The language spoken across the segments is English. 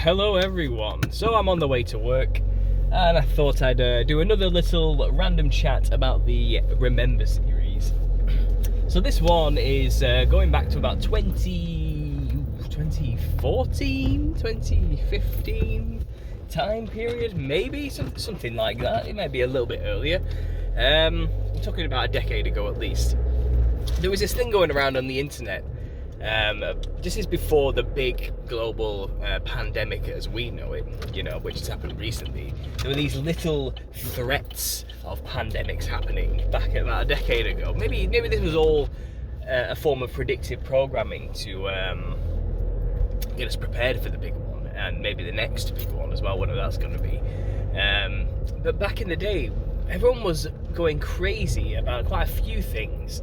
Hello everyone. So I'm on the way to work and I thought I'd do another little random chat about the Remember series. So this one is going back to about 2014, 2015 time period, maybe something like that. It might be a little bit earlier. I'm talking about a decade ago at least. There was this thing going around on the internet. This is before the big global pandemic as we know it, which has happened recently. There were these little threats of pandemics happening back about a decade ago. Maybe this was all a form of predictive programming to get us prepared for the big one, and maybe the next big one as well, whatever that's going to be. But back in the day, everyone was going crazy about quite a few things.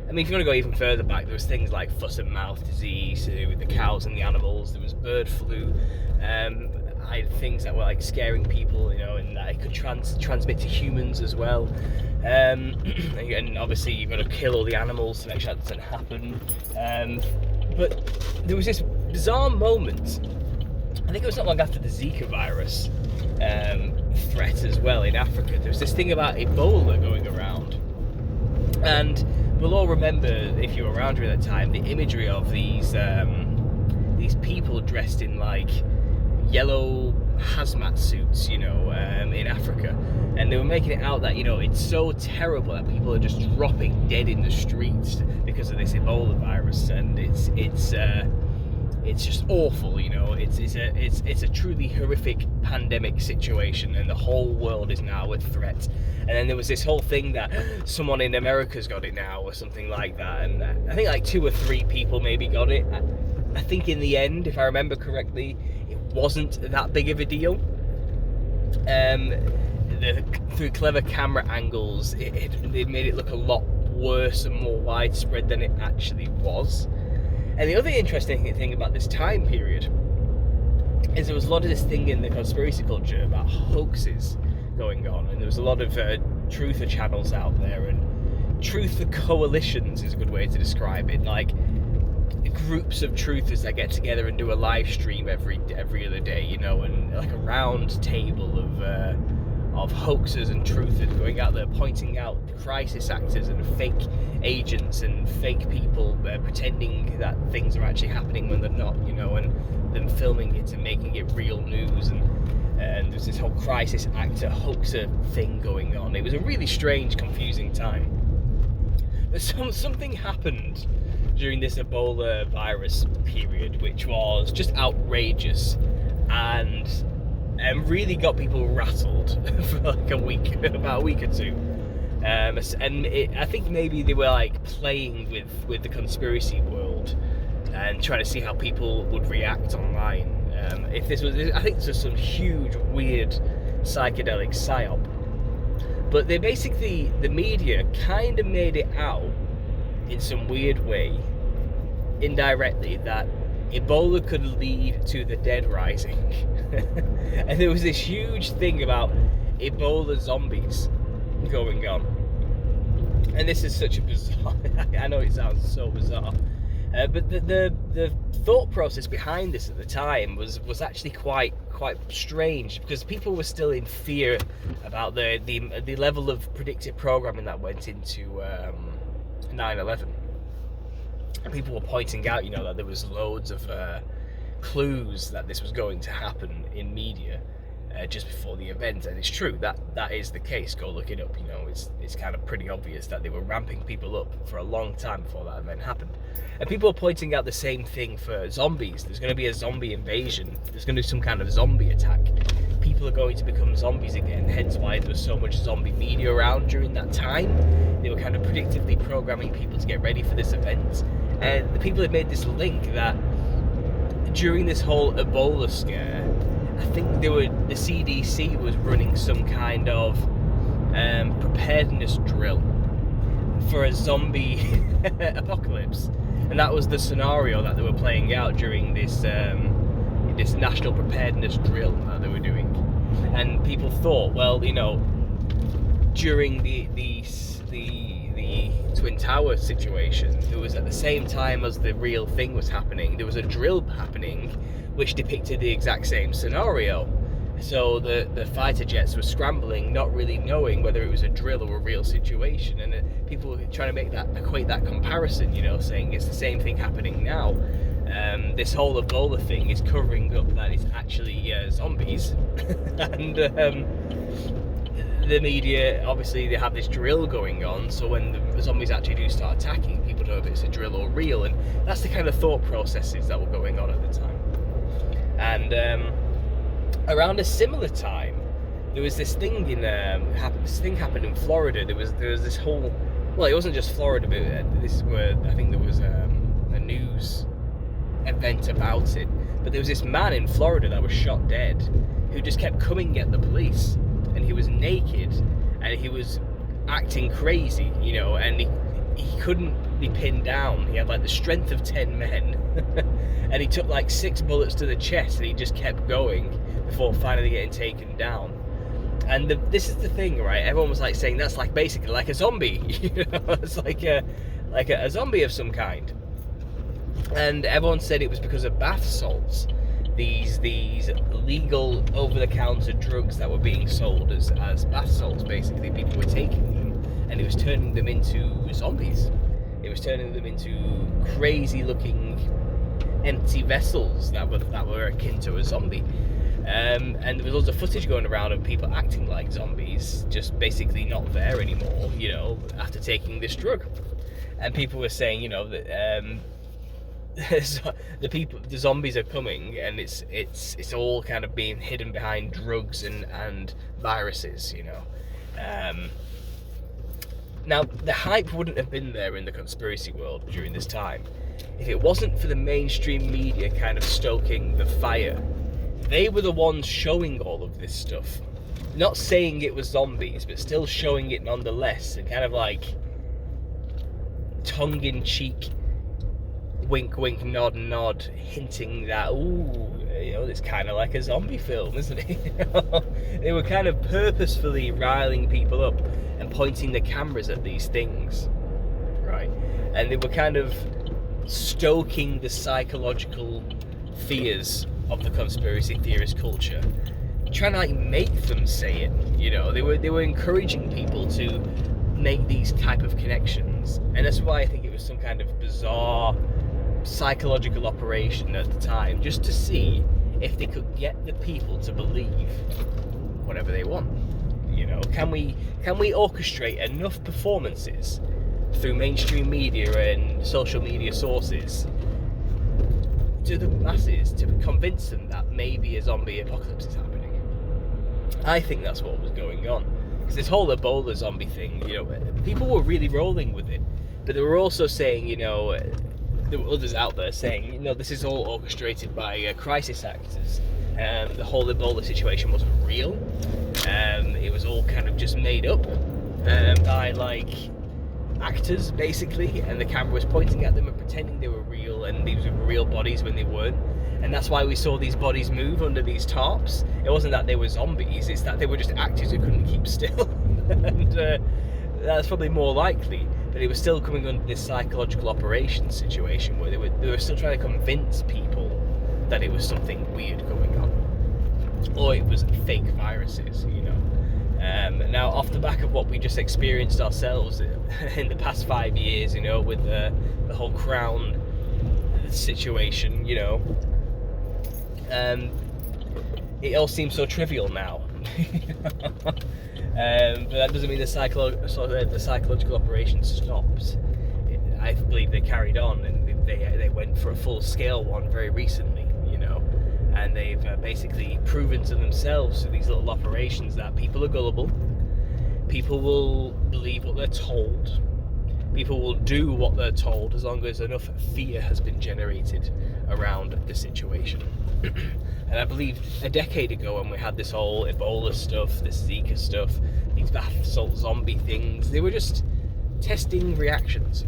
I mean, if you want to go even further back, there was things like foot and mouth disease with the cows and the animals. There was bird flu. I had things that were like scaring people, and that it could transmit to humans as well. And obviously, you've got to kill all the animals to make sure that doesn't happen. But there was this bizarre moment. I think it was not long after the Zika virus threat as well in Africa. There was this thing about Ebola going around, and we'll all remember, if you were around during that time, the imagery of these people dressed in like yellow hazmat suits, in Africa, and they were making it out that it's so terrible that people are just dropping dead in the streets because of this Ebola virus, and it's just awful, it's a truly horrific pandemic situation, and the whole world is now a threat. And then there was this whole thing that someone in America's got it now or something like that, and I think like 2 or 3 people maybe got it. I think in the end, if I remember correctly, it wasn't that big of a deal. Through clever camera angles, they made it look a lot worse and more widespread than it actually was. And the other interesting thing about this time period is there was a lot of this thing in the conspiracy culture about hoaxes going on, and there was a lot of truther channels out there, and truther coalitions is a good way to describe it, like groups of truthers that get together and do a live stream every other day, and like a round table of hoaxers and truthers going out there pointing out crisis actors and fake agents and fake people pretending that things are actually happening when they're not, and them filming it and making it real news, and there's this whole crisis actor hoaxer thing going on. It was a really strange, confusing time. But something happened during this Ebola virus period which was just outrageous and really got people rattled for like about a week or two. I think maybe they were like playing with the conspiracy world and trying to see how people would react online. I think this was some huge, weird, psychedelic psyop. But the media kind of made it out in some weird way, indirectly, that Ebola could lead to the dead rising. And there was this huge thing about Ebola zombies going on. And this is such a bizarre, I know it sounds so bizarre, but the thought process behind this at the time was actually quite strange, because people were still in fear about the level of predictive programming that went into 9/11. And people were pointing out, that there was loads of clues that this was going to happen in media just before the event, and it's true that is the case. Go look it up. It's kind of pretty obvious that they were ramping people up for a long time before that event happened. And people are pointing out the same thing for zombies. There's going to be a zombie invasion. There's going to be some kind of zombie attack. People are going to become zombies again, hence why there was so much zombie media around during that time. They were kind of predictively programming people to get ready for this event. And the people had made this link that during this whole Ebola scare, I think the CDC was running some kind of preparedness drill for a zombie apocalypse, and that was the scenario that they were playing out during this national preparedness drill that they were doing. And people thought, well, during the Twin Tower situation, it was at the same time as the real thing was happening. There was a drill happening which depicted the exact same scenario. So the fighter jets were scrambling, not really knowing whether it was a drill or a real situation, and people were trying to equate that comparison, saying it's the same thing happening now. This whole Ebola thing is covering up that it's actually zombies, and the media, obviously, they have this drill going on, so when the zombies actually do start attacking, people don't know if it's a drill or real, and that's the kind of thought processes that were going on at the time. And around a similar time, there was this thing happened in Florida. There was this whole, well, it wasn't just Florida, but I think there was a news event about it. But there was this man in Florida that was shot dead, who just kept coming at the police, and he was naked, and he was acting crazy, and he couldn't be pinned down. He had like the strength of 10 men, and he took like 6 bullets to the chest, and he just kept going before finally getting taken down. And this is the thing, right? Everyone was like saying that's like basically like a zombie, it's like a zombie of some kind. And everyone said it was because of bath salts, these illegal over-the-counter drugs that were being sold as bath salts. Basically, people were taking them, and it was turning them into zombies. It was turning them into crazy-looking empty vessels that were akin to a zombie. And there was loads of footage going around of people acting like zombies, just basically not there anymore, after taking this drug. And people were saying, that the zombies are coming, and it's all kind of being hidden behind drugs and viruses, Now, the hype wouldn't have been there in the conspiracy world during this time if it wasn't for the mainstream media kind of stoking the fire. They were the ones showing all of this stuff. Not saying it was zombies, but still showing it nonetheless, and kind of like tongue-in-cheek, wink, wink, nod, nod, hinting that, it's kind of like a zombie film, isn't it? They were kind of purposefully riling people up and pointing the cameras at these things, right? And they were kind of stoking the psychological fears of the conspiracy theorist culture, trying to like make them say it. They were encouraging people to make these type of connections, and that's why I think it was some kind of bizarre psychological operation at the time, just to see if they could get the people to believe whatever they want. Can we orchestrate enough performances through mainstream media and social media sources to the masses to convince them that maybe a zombie apocalypse is happening? I think that's what was going on. Because this whole Ebola zombie thing, people were really rolling with it, but they were also saying, there were others out there saying, this is all orchestrated by crisis actors. The whole Ebola situation wasn't real. It was all kind of just made up by like actors, basically, and the camera was pointing at them and pretending they were real, and these were real bodies when they weren't. And that's why we saw these bodies move under these tarps. It wasn't that they were zombies, it's that they were just actors who couldn't keep still. And that's probably more likely. But it was still coming under this psychological operation situation where they were still trying to convince people that it was something weird going on, or it was fake viruses, Now, off the back of what we just experienced ourselves in the past 5 years, with the whole Crown situation, it all seems so trivial now. But that doesn't mean the psychological operation stopped. I believe they carried on, and they went for a full-scale one very recently, and they've basically proven to themselves through these little operations that people are gullible, people will believe what they're told, people will do what they're told as long as enough fear has been generated around the situation. And I believe a decade ago, when we had this whole Ebola stuff, this Zika stuff, these Bathsalt zombie things, they were just testing reactions.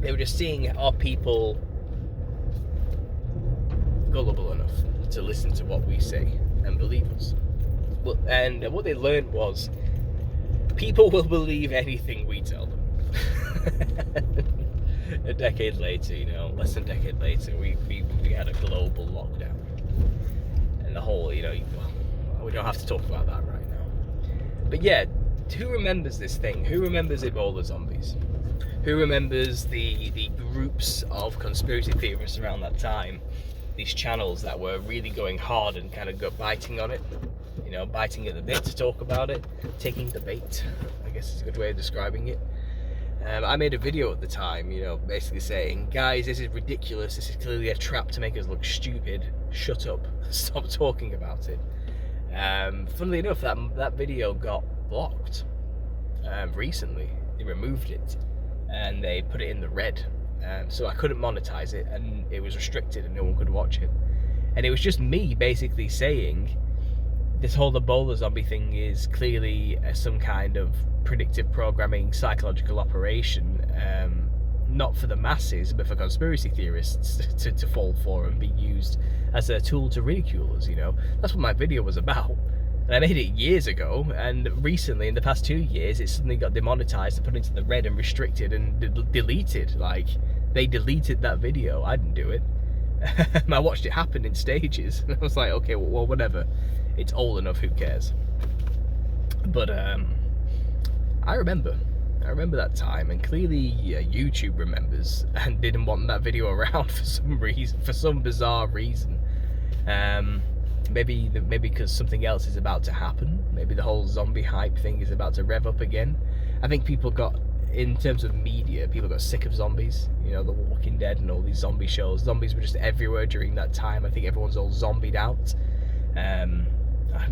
They were just seeing, are people gullible enough to listen to what we say and believe us? And what they learned was, people will believe anything we tell them. A decade later, you know, less than a decade later, we had a global lockdown, and the whole, you know, well, we don't have to talk about that right now. But yeah, who remembers this thing? Who remembers Ebola zombies? Who remembers the groups of conspiracy theorists around that time? These channels that were really going hard and kind of biting on it, you know, biting at the bit to talk about it, taking the bait, I guess is a good way of describing it. I made a video at the time, you know, basically saying, guys, this is ridiculous, this is clearly a trap to make us look stupid, shut up, stop talking about it. Funnily enough, that video got blocked recently. They removed it and they put it in the red, so I couldn't monetize it, and it was restricted and no one could watch it. And it was just me basically saying this whole Ebola zombie thing is clearly some kind of predictive programming psychological operation, not for the masses but for conspiracy theorists to fall for and be used as a tool to ridicule us, you know. That's what my video was about. And I made it years ago, and recently, in the past 2 years, it suddenly got demonetized and put into the red and restricted and deleted. Like, they deleted that video. I didn't do it. I watched it happen in stages, and I was like, okay, well, whatever. It's old enough, who cares? But I remember that time, and clearly YouTube remembers and didn't want that video around for some reason, for some bizarre reason. Maybe because something else is about to happen. Maybe the whole zombie hype thing is about to rev up again. I think people got, in terms of media, people got sick of zombies. You know, The Walking Dead and all these zombie shows. Zombies were just everywhere during that time. I think everyone's all zombied out. I'm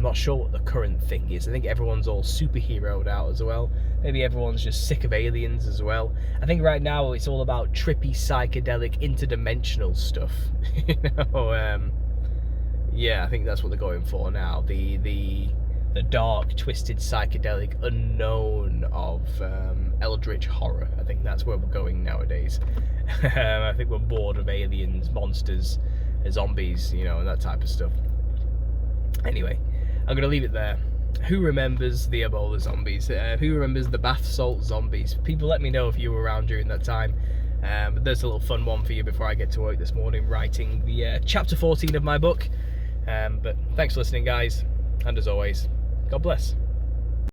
not sure what the current thing is. I think everyone's all superheroed out as well. Maybe everyone's just sick of aliens as well. I think right now it's all about trippy, psychedelic, interdimensional stuff. You know, yeah, I think that's what they're going for now. The dark, twisted, psychedelic unknown of eldritch horror. I think that's where we're going nowadays. I think we're bored of aliens, monsters, zombies, you know, and that type of stuff. Anyway, I'm going to leave it there. Who remembers the Ebola zombies? Who remembers the Bathsalt zombies? People, let me know if you were around during that time. But there's a little fun one for you before I get to work this morning, writing the chapter 14 of my book. But thanks for listening, guys, and as always, God bless.